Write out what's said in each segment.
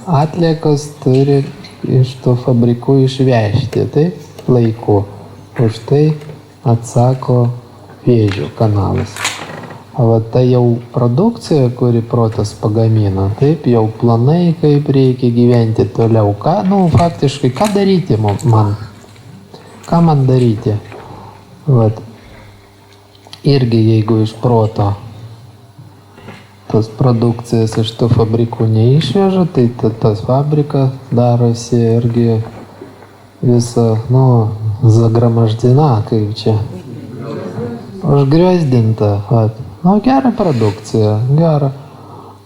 atliekas turi iš tų fabrikų išvežti, taip, laiku. Už tai atsako Vėžio kanalas. O va ta jau produkcija, kuri protas pagamina, taip, jau planai, kaip reikia gyventi toliau. Ką, faktiškai, ką daryti man? Ką man daryti? Vat. Irgi jeigu iš proto tos produkcijas iš tų fabrikų neišveža, tai tas fabrikas darosi irgi visą, zagramaždina, kaip čia. Užgriozdinta. Vat. Gera produkcija, gera,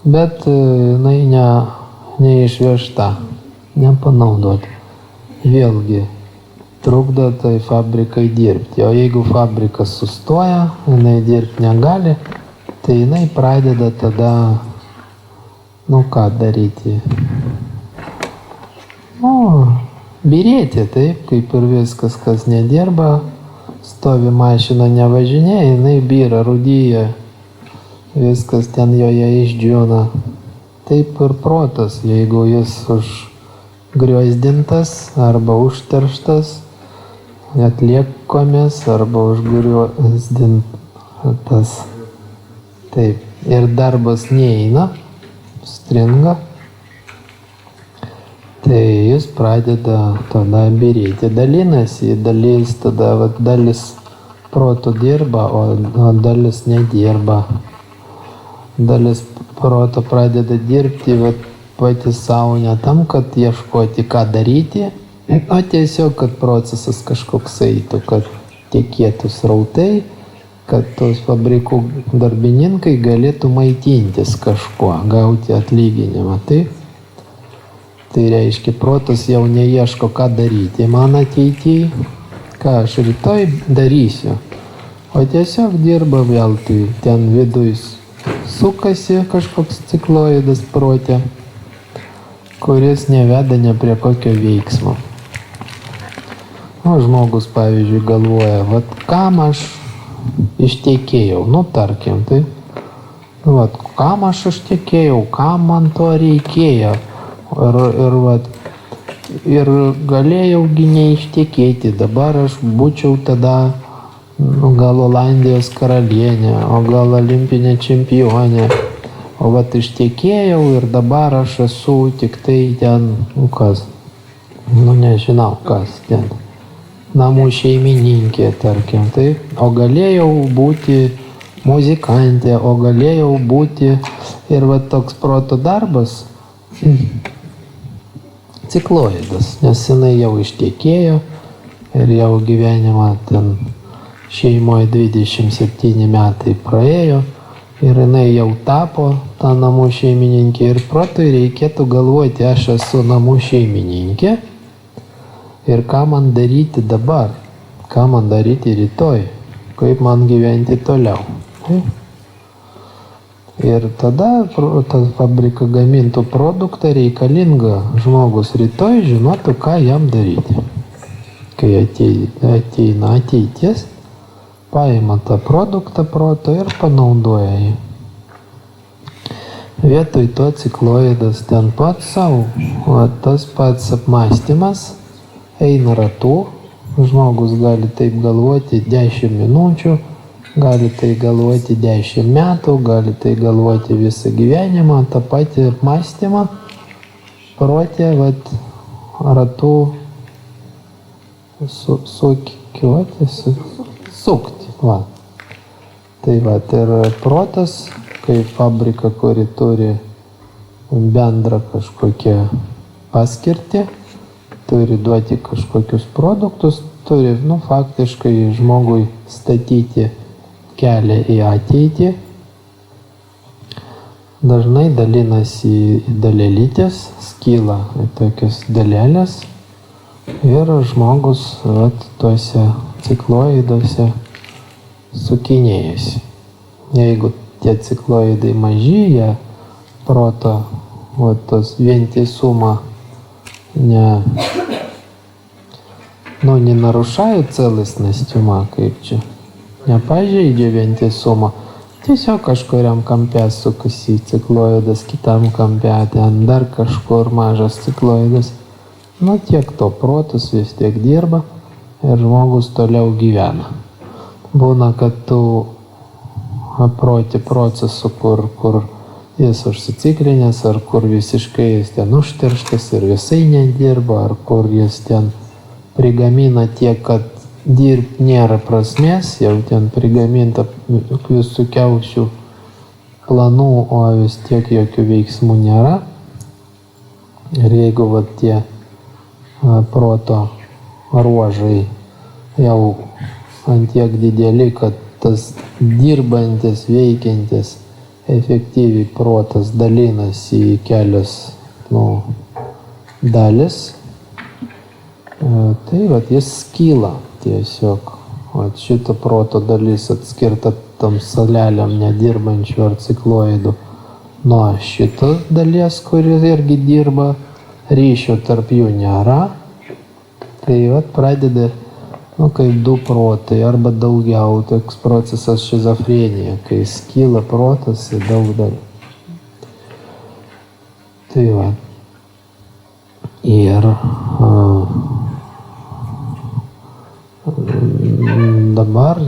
bet jinai neišvežta, nepanaudota. Vėlgi trukdo tai fabrikai dirbti. O jeigu fabrikas sustoja, jinai dirbti negali, tai jinai pradeda tada, ką daryti? Byrėti, taip, kaip ir viskas, kas nedirba, stovi mašina, nevažinėja, jinai byra, rūdyja. Viskas ten joje išdžiūna. Taip ir protas, jeigu jis užgriozdintas arba užterštas atliekomis arba užgriozdintas. Taip. Ir darbas neeina, stringa, tai jis pradeda tada byrėti, dalinasi, dalis proto dirba, o dalis nedirba. Dalis proto pradeda dirbti patys savo ne tam, kad ieškoti, ką daryti, o tiesiog, kad procesas kažkoks eitų, kad tekėtų srautai, kad tos fabrikų darbininkai galėtų maitintis kažkuo, gauti atlyginimą. Tai reiškia, protas jau neieško, ką daryti man ateityje, ką aš rytoj darysiu, o tiesiog dirba veltui, ten viduj sukasi kažkoks cikloidas prote, kuris neveda ne prie kokio veiksmo. Žmogus, pavyzdžiui, galvoja, kam aš ištekėjau, tarkim, tai, kam aš ištekėjau, kam man to reikėjo, ir galėjaugi neištekėti, dabar aš būčiau tada gal Olandijos karalienė, o gal olimpinė čempionė, o ištekėjau ir dabar aš esu tik tai ten, kas, nežinau kas ten, namų šeimininkė, tarkim, taip, o galėjau būti muzikantė, o galėjau būti ir toks proto darbas, cikloidas, nes jinai jau ištekėjo ir jau gyvenimą ten šeimoje 27 metai praėjo ir jinai jau tapo tą namų šeimininkė ir protui reikėtų galvoti, aš esu namų šeimininkė ir ką man daryti dabar, ką man daryti rytoj, kaip man gyventi toliau. Ir tada tas fabrika gamintų produktą reikalinga žmogus rytoj žinotų, ką jam daryti. Kai ateina ateitis, paima tą produktą proto ir panaudoja jį. Vietoj to cikloidas ten pats savo, o tas pats apmąstymas eina ratu, žmogus gali taip galvoti 10 minučių, gali tai galvoti 10 metų, gali tai galvoti visą gyvenimą, tą patį apmąstymą protė ratu sukti. Tai ir protas, kaip fabrika, kuri turi bendrą kažkokią paskirtį, turi duoti kažkokius produktus, turi faktiškai žmogui statyti kelią į ateitį. Dažnai dalinasi į dalelytės, skyla į tokias dalelės ir žmogus tuose cikloiduose sukinėjasi. Jeigu tie cikloidai maži, jie proto tos vientisumą не нарушают целостность ума, kaip čia, nepažeidžia vientisumą, Tiesiog kažkuriam kampe sukasi cikloidas, kitam kampe ten dar kažkur mažas cikloidas. Nu tiek to protas vis tiek dirba ir žmogus toliau gyvena. Būna, kad tu aproti procesų, kur jis užsiciklinęs, ar kur visiškai jis ten užterštas ir visai nedirba, ar kur jis ten prigamina tiek, kad dirbti nėra prasmės, jau ten prigaminta visokiausių planų, o vis tiek jokių veiksmų nėra. Ir jeigu tie proto ruožai jau ant tiek dideli, kad tas dirbantis, veikiantis, efektyviai protas dalinasi į kelias dalis, tai jis skyla tiesiog. Šito proto dalis atskirta tam saleliam nedirbančių ar cikloidų nuo šitos dalies, kuris irgi dirba, ryšio tarp jų nėra. Tai pradeda kaip du protai arba daugiau, toks procesas šizofrenija, kai skyla protas į daug dalių. Tai ir dabar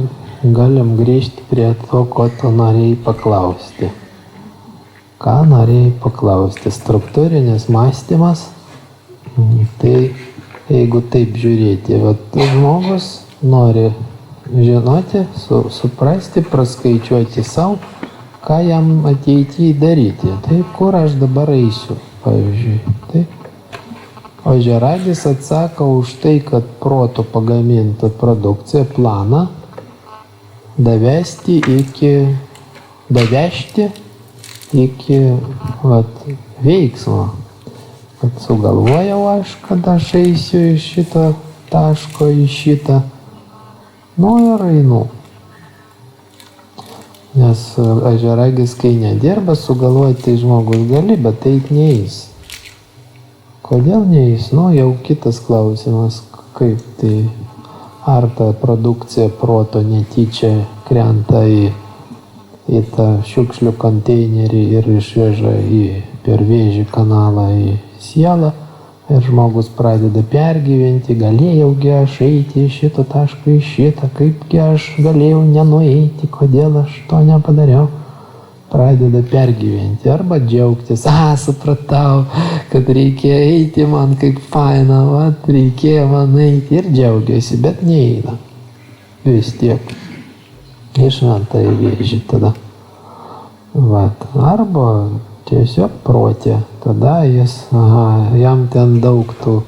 galim grįžti prie to, ko tu norėjai paklausti. Ką norėjai paklausti? Struktūrinis mąstymas, tai jeigu taip žiūrėti, žmogus nori žinoti, suprasti, praskaičiuoti savo, ką jam ateityje daryti. Taip, kur aš dabar eisiu, pavyzdžiui. Taip. O žeragis atsako už tai, kad proto pagamintą produkciją, planą davežti iki veiksmo. Kad sugalvojau aš, kad aš eisiu iš šito taško į šitą, ir einu. Nes žeragis, kai nedirba, sugalvoti tai žmogus gali, bet tai neis. Kodėl neis? Jau kitas klausimas, kaip tai, ar ta produkcija proto netyčia krenta į tą šiukšlių konteinerį ir išveža per vėžį kanalą į sielą ir žmogus pradeda pergyventi, galėjaugi aš eiti iš šito taško į šitą, kaipgi aš galėjau nenueiti, kodėl aš to nepadariau. Pradeda pergyventi arba džiaugtis, supratau, kad reikėjo eiti man kaip faina, reikėjo man eiti ir džiaugiasi, bet neina. Vis tiek išmeta į vėžį tada. Arba tiesiog protė, tada jam ten daug tų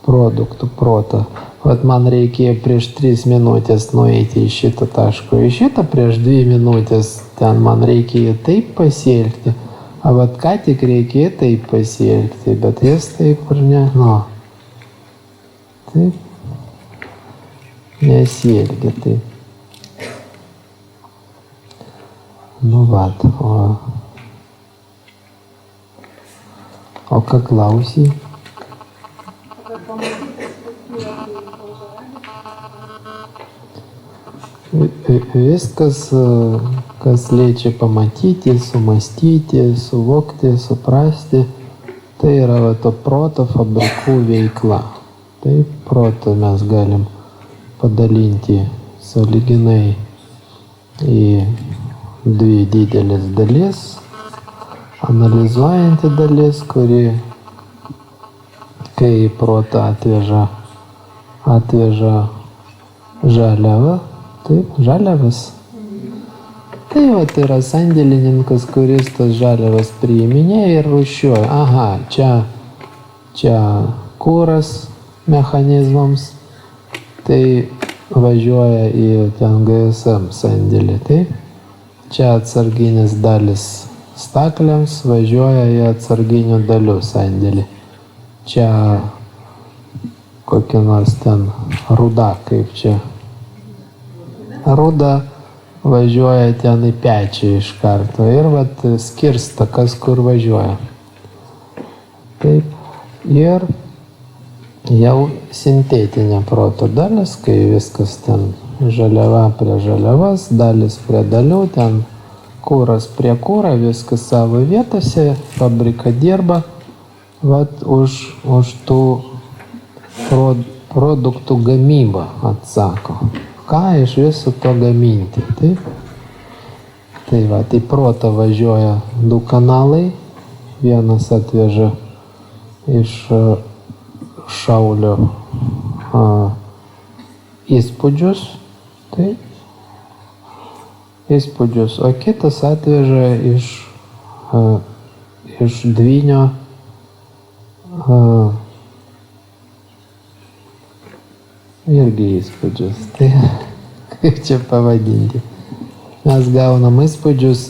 produktų proto. Man reikėjo prieš 3 minutės nueiti iš šito taško į šitą, prieš 2 minutės ten man reikėjo taip pasielgti, ką tik reikėjo taip pasielgti, bet jis taip ir taip nesielgia taip. O ką klausai? Viskas, kas liečia pamatyti, sumastyti, suvokti, suprasti, tai yra to proto fabrikų veikla. Taip, protą mes galim padalinti sąlyginai į 2 didelis dalis. Analizuojanti dalis, kuri, kai protą atveža žaliavą, taip, žaliavas. Tai yra sandėlininkas, kuris tas žaliavas priiminėja ir rūšiuoja. Čia kuras mechanizmams, tai važiuoja į ten GSM sandėlį. Taip. Čia atsarginės dalis stakliams važiuoja į atsarginių dalių sandėlį. Čia kokia nors ten ruda, kaip čia. Ruda važiuoja ten į pečią iš karto ir skirsta, kas kur važiuoja. Taip. Ir jau sintetinė proto dalis, kai viskas ten žaliava prie žaliavas, dalis prie dalių, ten kuras prie kuro, viskas savo vietose, fabrika dirba, vat už tų produktų gamybą atsako. Ką iš viso to gaminti, taip? Tai va, į protą važiuoja du kanalai, vienas atveža iš Šaulio įspūdžius, taip, įspūdžius, o kitas atveža iš Dvynio irgi įspūdžius, tai kaip čia pavadinti. Mes gaunam įspūdžius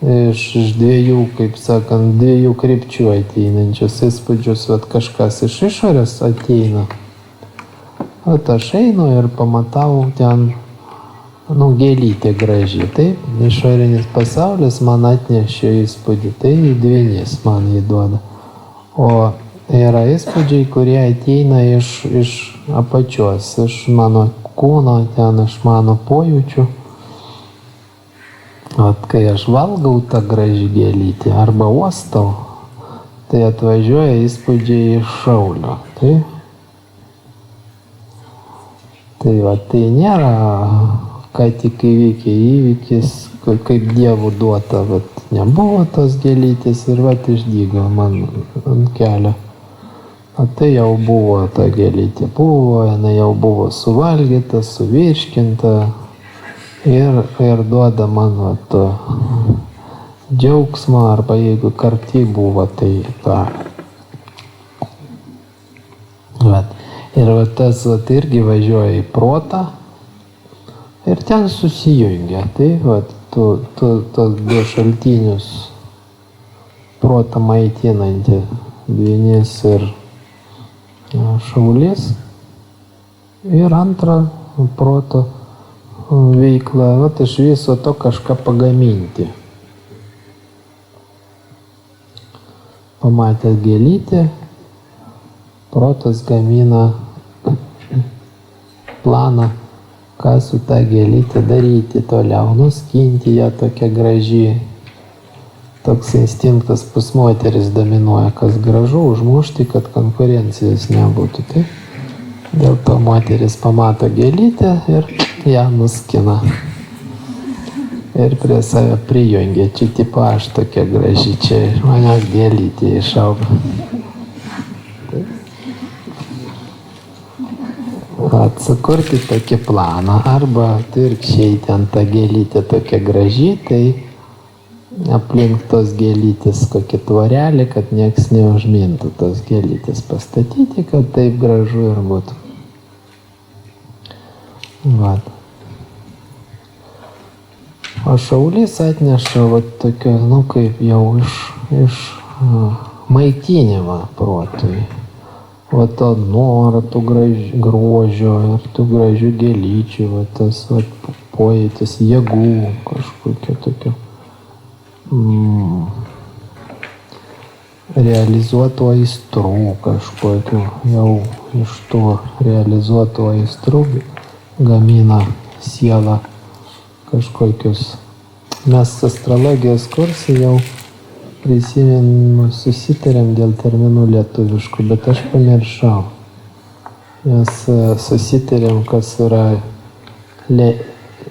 iš dviejų, kaip sakant, dviejų krypčių ateinančius įspūdžius, vat kažkas iš išorės ateina. Vat aš einu ir pamatau ten, gėlytė graži, taip, išorinis pasaulis man atnešė įspūdį, tai Dvynys man įduoda. O yra įspūdžiai, kurie ateina iš apačios, iš mano kūno, ten iš mano pojūčių. Vat kai aš valgau tą gražį gėlytę arba uostau, tai atvažiuoja įspūdžiai iš Šaulio. Tai va, tai nėra, ką tik įvykė įvykis, kaip Dievų duota, vat nebuvo tos gėlytės ir vat išdygo man ant kelio. O tai jau buvo ta gėlytė, jinai jau buvo suvalgyta, suvirškinta. Ir duoda man to džiaugsmo, arba jeigu karti buvo, tai tą. Ir tas irgi važiuoja į protą ir ten susijungia. Tai tos du šaltinius protą maitinantį Dvynys ir Šaulys ir antrą proto veiklą, vat iš viso to kažką pagaminti. Pamatęs gėlytę, protas gamina planą, ką su tą gėlytę daryti toliau, nuskinti ją tokia graži. Toks instinktas pas moteris dominuoja, kas gražu, užmušti, kad konkurencijos nebūtų. Taip? Dėl to moteris pamato gėlytę ir ją nuskina. Ir prie save prijungia. Čia tipo aš tokia graži, čia iš manęs gėlytė išauga. Atsukurti tokį planą. Arba atvirkščiai ten ta gėlytė tokia graži, tai aplink tos gėlytės kokį tvorelį, kad nieks neužmintų tos gėlytės pastatyti, kad taip gražu ir būtų. Vat. O Šaulys atneša tokio, kaip jau iš maitinimą protui. O to norą, tų grožio ir tų gražių gėlyčių, tas pojūtis jėgų kažkokio tokio. Realizuotų aistrų kažkokių, jau iš tų realizuotų aistrų gamina sielą kažkokius. Mes astrologijos kursai jau prisimenu, susitarėm dėl terminų lietuviškų, bet aš pamiršau. Mes susitarėm, kas yra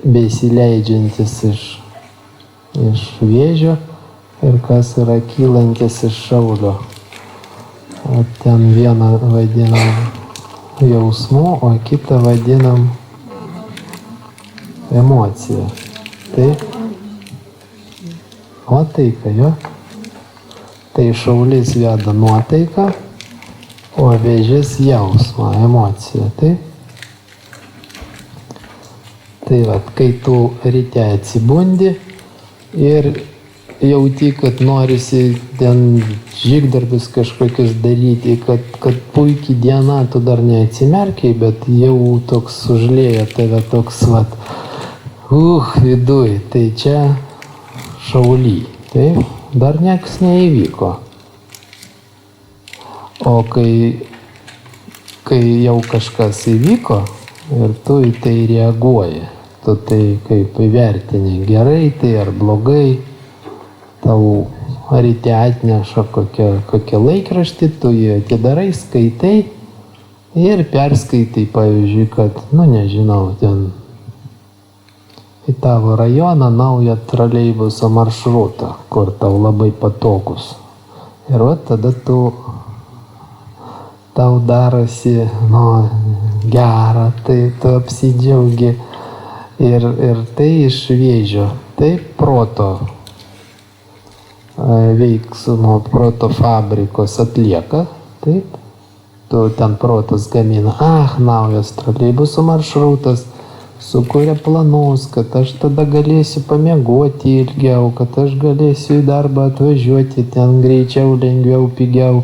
besileidžiantis iš Vėžio ir kas yra kylantis iš Šaulio. O ten vieną vadinam jausmu, o kitą vadinam emocija. Taip? Nuotaika, jo. Tai Šaulys veda nuotaiką, o Vėžys jausmą, emociją. Taip? Tai kai tu ryte atsibundi ir jauti, kad norisi ten žygdarbius kažkokius daryti, kad puikiai diena, tu dar neatsimerkiai, bet jau toks užlėja tave toks viduj. Tai čia Šauly, taip? Dar nieks neįvyko. O kai jau kažkas įvyko ir tu į tai reaguoji, tu tu tai kaip įvertini, gerai tai ar blogai, tau ryte atneša kokią laikraštį, tu jį atidarai, skaitai ir perskaitai, pavyzdžiui, kad, nežinau, ten į tavo rajoną naują troleibuso maršrutą, kur tau labai patogus. Ir tada tau darosi, gera, tai tu apsidžiaugi ir tai iš Vėžio, tai proto veiksmo, proto fabrikos atlieka, taip, tu ten protas gamina, naujas troleibuso maršrutas, sukuria planus, kad aš tada galėsiu pamiegoti ilgiau, kad aš galėsiu į darbą atvažiuoti ten greičiau, lengviau, pigiau.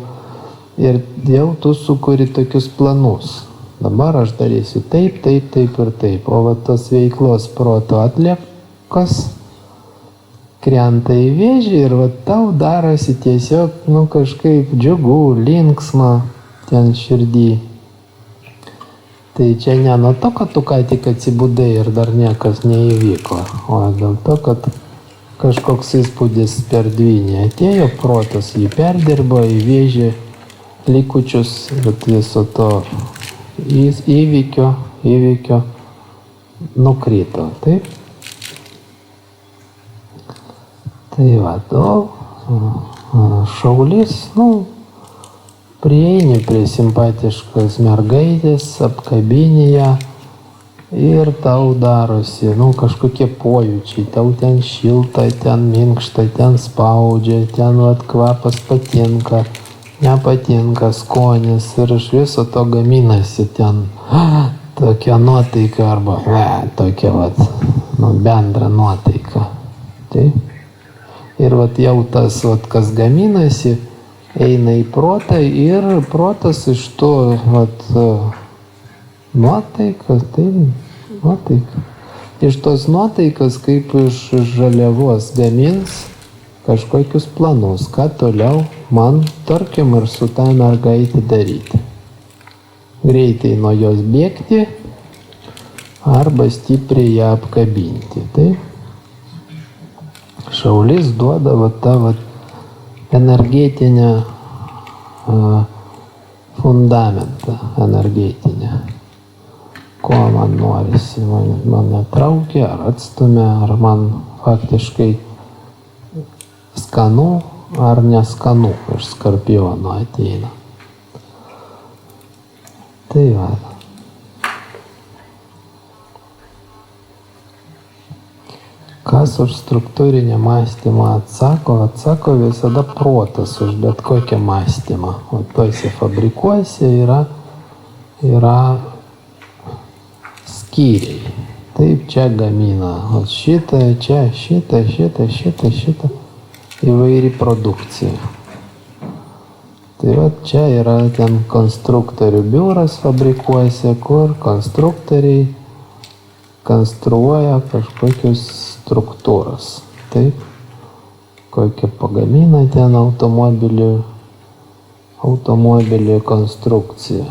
Ir jau tu sukuri tokius planus. Dabar aš darysiu taip, taip, taip ir taip. O tos veiklos proto atliekas krenta į Vėžį ir tau darosi tiesiog, kažkaip džiugu, linksma ten širdį. Tai čia ne nuo to, kad tu ką tik atsibudai ir dar niekas neįvyko, o dėl to, kad kažkoks įspūdis per dvynį atėjo, protas jį perdirbo, į Vėžį likučius viso to įvykio nukrito, taip? Tai šaulys, prieini prie simpatiškos mergaitės, apkabini ją ir tau darosi, kažkokie pojūčiai, tau ten šilta, ten minkšta, ten spaudžia, ten kvapas patinka, nepatinka, skonis ir iš viso to gaminasi ten tokia nuotaika arba tokia bendra nuotaika. Taip? Ir jau tas, kas gaminasi, eina į protą ir protas iš to nuotaikas, iš tos nuotaikas kaip iš žaliavos gamins kažkokius planus, ką toliau man, tarkim, ir su tą mergaitę daryti. Greitai nuo jos bėgti arba stipriai ją apkabinti. Taip? Šaulys duoda tą energetinę fundamentą, energetinę. Ko man norisi, mane traukia, ar atstumia, ar man faktiškai skanu, ar neskanu iš Skorpiono ateina. Tai Kas už struktūrinį mąstymą atsako visada protas už bet kokią mąstymą. O tuose fabrikuose yra skyriai. Taip, čia gamina šitą, čia šitą įvairi produkcija. Tai čia yra ten konstruktorių biuras fabrikuose, kur konstruktoriai konstruoja kažkokius struktūras. Taip, kokią pagamina ten automobilį konstrukciją.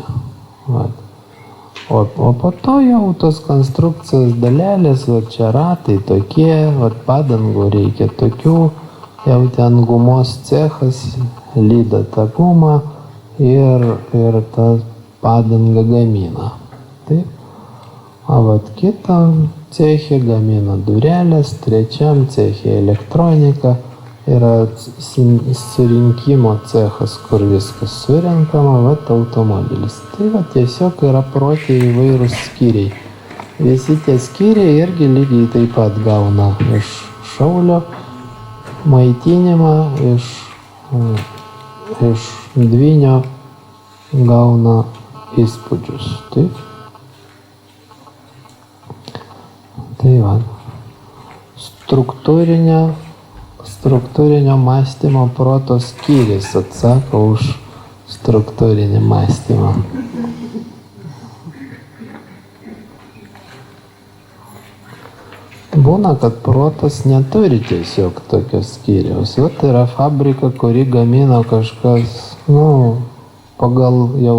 O po to jau tos konstrukcijos dalelės, čia ratai tokie, padangų reikia tokių, jau ten gumos cechas lyda tą gumą ir tą padangą gamina. Taip. O kitam ceche gamina durelės, trečiam ceche elektronika, yra surinkimo cechas, kur viskas surenkama, automobilis. Tai tiesiog yra prote įvairūs skyriai. Visi tie skyriai irgi lygiai taip pat gauna iš šaulio maitinimą, iš dvynio gauna įspūdžius. Taip? Tai struktūrinio mąstymo proto skyris atsako už struktūrinį mąstymą. Būna, kad protas neturi tiesiog tokios skyriaus. Yra fabrika, kuri gamina kažkas, pagal jau,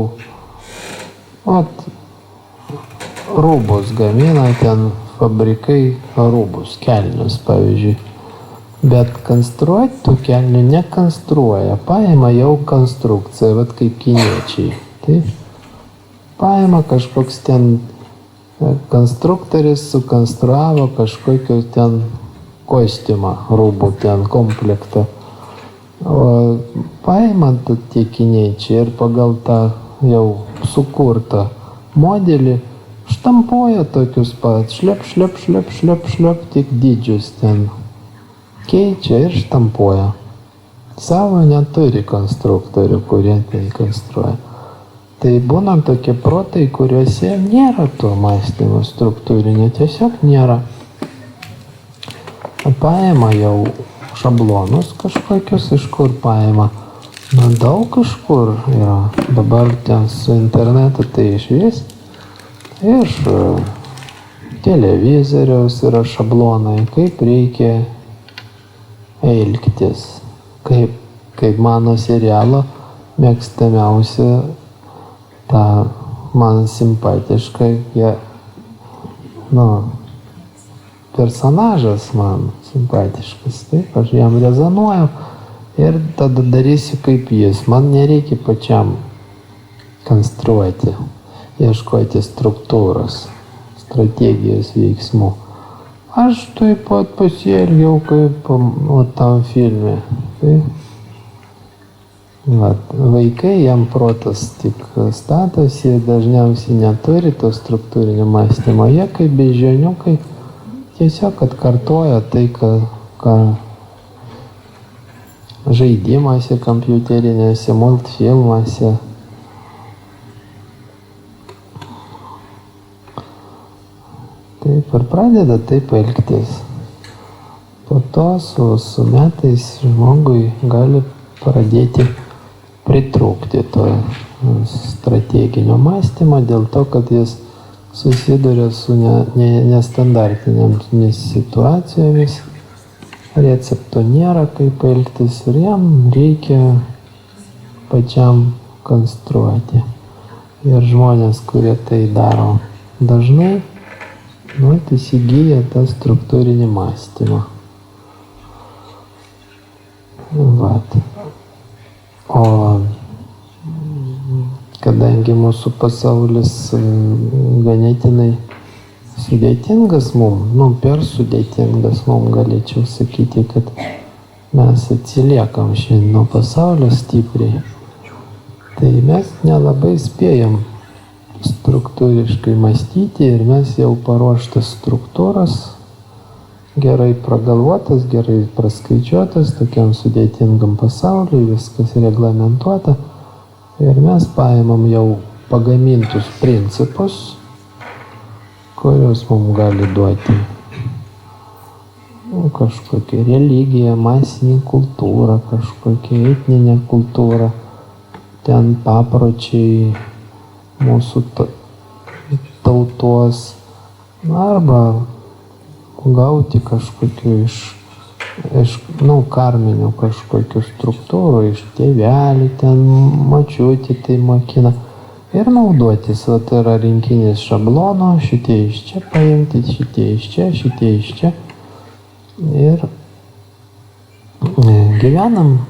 rūbus gamina ten fabrikai rūbus, kelnius, pavyzdžiui. Bet konstruoti tų kelnių nekonstruoja, paima jau konstrukciją, vat kaip kiniečiai. Tai paima kažkoks ten konstruktorius sukonstruavo kažkokio ten kostiumą, rūbų ten komplektą. O paima tie kiniečiai ir pagal tą jau sukurtą modelį štampuoja tokius pat, šlep, tik dydžius ten keičia ir štampuoja. Savo neturi konstruktorių, kurie tai konstruoja. Tai būna tokie protai, kuriuose nėra to mąstymo struktūrinio, tiesiog nėra. Paima jau šablonus kažkokius, iš kur paima. Na, daug kažkur yra. Dabar ten su internetu tai išvis. Iš televizoriaus yra šablonai, kaip reikia elgtis. Kaip mano serialo mėgstamiausia, ta man simpatiška, personažas man simpatiškas, taip, aš jam rezonuoju ir tada darysiu kaip jis. Man nereikia pačiam konstruoti, ieškoti struktūros, strategijos veiksmų. Aš taip pat pasielgiau kaip tam filme. Tai, vaikai, jam protas tik statosi, dažniausiai neturi to struktūrinio mąstymo. Jie kaip beždžioniukai tiesiog atkartoja tai, ką žaidimuose, kompiuterinėse, multfilmuose. Taip ir pradeda taip elgtis. Po to su metais žmogui gali pradėti pritrūkti to strateginio mąstymo dėl to, kad jis susiduria su nestandartinėmis situacijomis, recepto nėra, kaip elgtis ir jam reikia pačiam konstruoti. Ir žmonės, kurie tai daro dažnai, įsigyja tą struktūrinį mąstymą. O kadangi mūsų pasaulis ganėtinai sudėtingas per sudėtingas galėčiau sakyti, kad mes atsiliekam šiandien nuo pasaulio stipriai, tai mes nelabai spėjam struktūriškai mąstyti ir mes jau paruoštas struktūras, gerai pragalvotas, gerai praskaičiuotas, tokiam sudėtingam pasauliui, viskas reglamentuota. Ir mes paimam jau pagamintus principus, kurios mums gali duoti kažkokią religiją, masinį kultūrą, kažkokią etninę kultūrą, ten papročiai mūsų tautos, arba gauti kažkokių iš karminių kažkokių struktūrų, iš tėvelių, ten močiutė tai mokina. Ir naudotis, yra rinkinys šablono, šitie iš čia paimti, šitie iš čia, šitie iš čia. Ir gyvenam,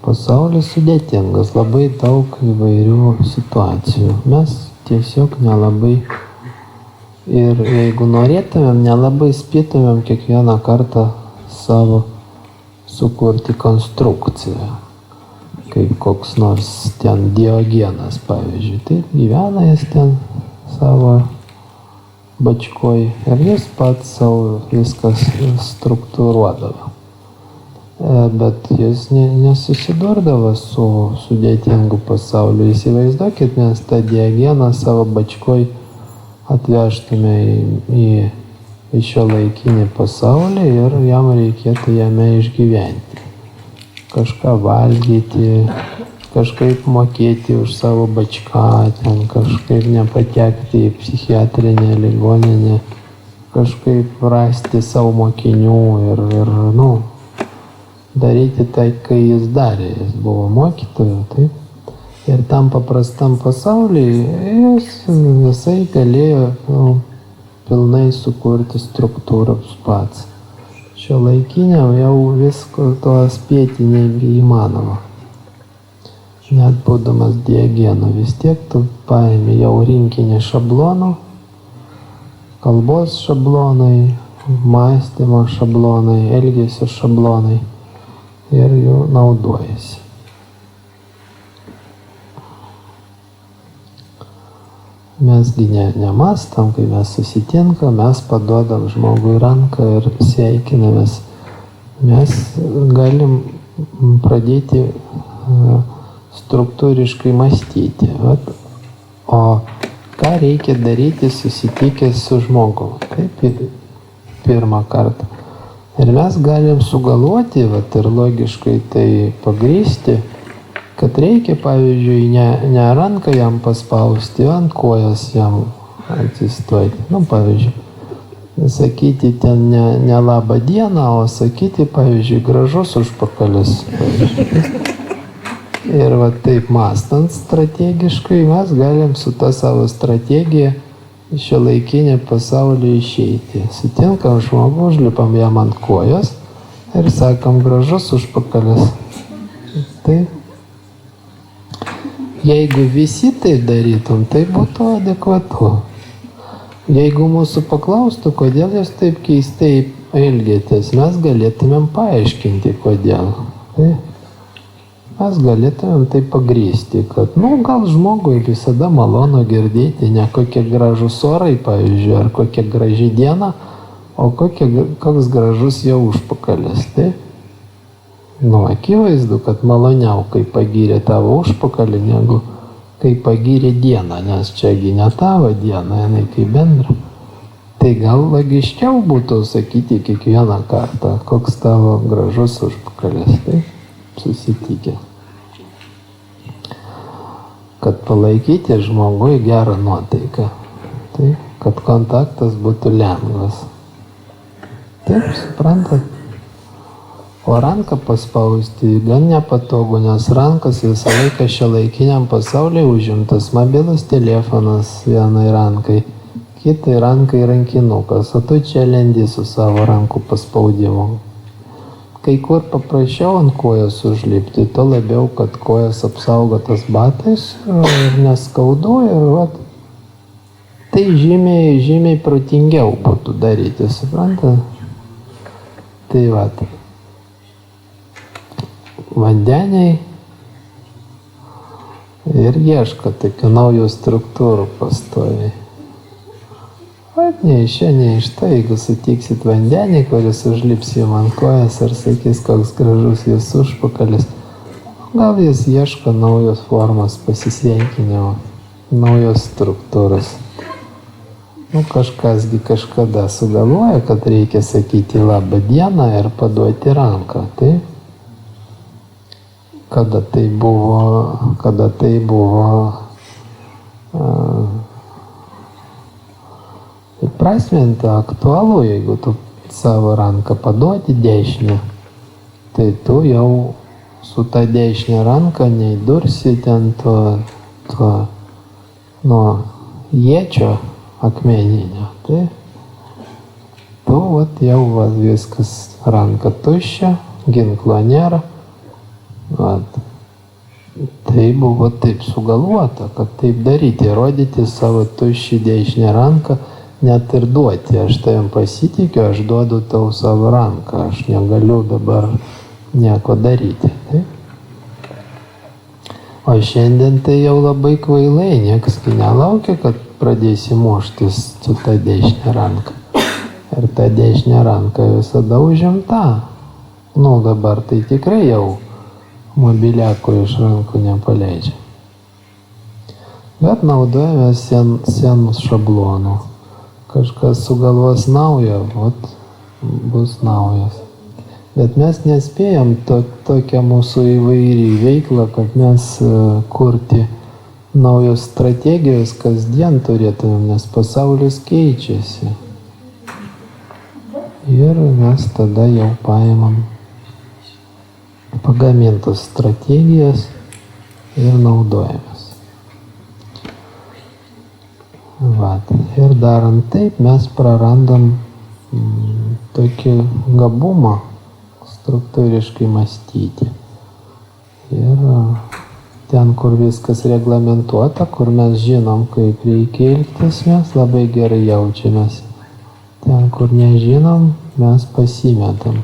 pasaulis sudėtingas, labai daug įvairių situacijų. Mes tiesiog nelabai, ir jeigu norėtumėm, nelabai spėtumėm kiekvieną kartą savo sukurti konstrukciją, kaip koks nors ten Diogenas, pavyzdžiui. Taip gyvena jis ten savo bačkoj ir jis pats savo viskas struktūruodavo. Bet jis nesusidurdavo su sudėtingu pasauliu. Įsivaizduokit, mes tą Diogeną savo bačkoj atvežtume į šiuolaikinį pasaulį ir jam reikėtų jame išgyventi. Kažką valgyti, kažkaip mokėti už savo bačką, ten kažkaip nepatekti į psichiatrinę ligoninę, kažkaip rasti savo mokinių ir daryti tai, kai jis darė. Jis buvo mokytoju, taip. Ir tam paprastam pasauliui jis visai galėjo pilnai sukurti struktūras pats. Šiuolaikiniam jau visko to spėti neįmanoma. Net būdamas Diogenu, vis tiek tu paimi jau rinkinį šablonų, kalbos šablonai, mąstymo šablonai, elgesio šablonai ir jų naudojasi. Mesgi nemastam, kai mes susitinkam, mes paduodam žmogui ranką ir sveikinamės. Mes galim pradėti struktūriškai mąstyti. O ką reikia daryti susitikęs su žmogum? Taip, pirmą kartą. Ir mes galim sugalvoti ir logiškai tai pagrįsti, kad reikia, pavyzdžiui, ne ranką jam paspausti, ant kojas jam atsistoti. Pavyzdžiui, sakyti ten ne labą dieną, o sakyti, pavyzdžiui, gražus užpakalis. Ir taip mąstant strategiškai, mes galim su ta savo strategija šiuolaikinį pasaulį išeiti. Sutinkam žmogų, užlipam jam ant kojos ir sakom, gražus užpakalis. Taip. Jeigu visi tai darytum, tai būtų adekvatu. Jeigu mūsų paklaustų, kodėl jūs taip keistai elgiatės, mes galėtumėm paaiškinti, kodėl. Mes galėtumėm tai pagrįsti, kad, gal žmogui visada malonu girdėti ne kokie gražus orai, pavyzdžiui, ar kokia graži diena, o koks gražus jo užpakalis. Akivaizdu, kad maloniau, kai pagyrė tavo užpakalį, negu kai pagyrė dieną, nes čiagi ne tavo diena, jinai kaip bendra. Tai gal logiškiau būtų sakyti kiekvieną kartą, koks tavo gražus užpakalis, susitikę. Kad palaikyti žmogui gerą nuotaiką, kad kontaktas būtų lengvas. Taip, suprantat? O ranką paspausti gan nepatogu, nes rankas visą laiką šiuolaikiniam pasaulyje užimtas mobilus telefonas vienai rankai, kitai rankai rankinukas, o tu čia lendi su savo rankų paspaudimu. Kai kur paprasčiau ant kojos užlipti, to labiau, kad kojas apsaugotas batais ir neskaudu ir tai žymiai protingiau būtų daryti, suprantat? Tai vandeniai ir ieško tokių naujų struktūrų pastoviai. Ne iš čia, ne iš tai, jeigu sutiksit vandenį, kuris užlips jums ant kojas ir sakys, koks gražus jūs užpakalis, gal jis ieško naujos formos pasisveikinimo, naujos struktūros. Kažkasgi kažkada sugalvoja, kad reikia sakyti labą dieną ir paduoti ranką, taip? Kada tai buvo įprasminta, aktualu, jeigu tu savo ranką paduoti dešinę, tai tu jau su ta dešinė ranka neįdursi ten nuo iečio akmeninio, tai tu jau viskas, ranka tuščia, ginklo nėra. Tai buvo taip sugalvota, kad taip daryti, rodyti savo tuščią dešinę ranką, net ir duoti. Aš tavim pasitikiu, aš duodu tau savo ranką, aš negaliu dabar nieko daryti. O šiandien tai jau labai kvailai, niekas nelaukia, kad pradėsi muštis su ta dešinė ranka. Ir ta dešinė ranka visada užimta. Dabar tai tikrai jau mobiliako iš rankų nepaleidžia. Bet naudojame senus šablonų. Kažkas sugalvos naujo, bus naujas. Bet mes nespėjam tokią mūsų įvairią veiklą, kad mes kurti naujos strategijos kasdien turėtumėm, nes pasaulis keičiasi. Ir mes tada jau paimam pagamintas strategijas ir naudojamės. Vat. Ir darant taip mes prarandam tokį gabumą struktūriškai mąstyti. Ir ten, kur viskas reglamentuota, kur mes žinom, kaip reikia elgtis, mes labai gerai jaučiamės. Ten, kur nežinom, mes pasimetam.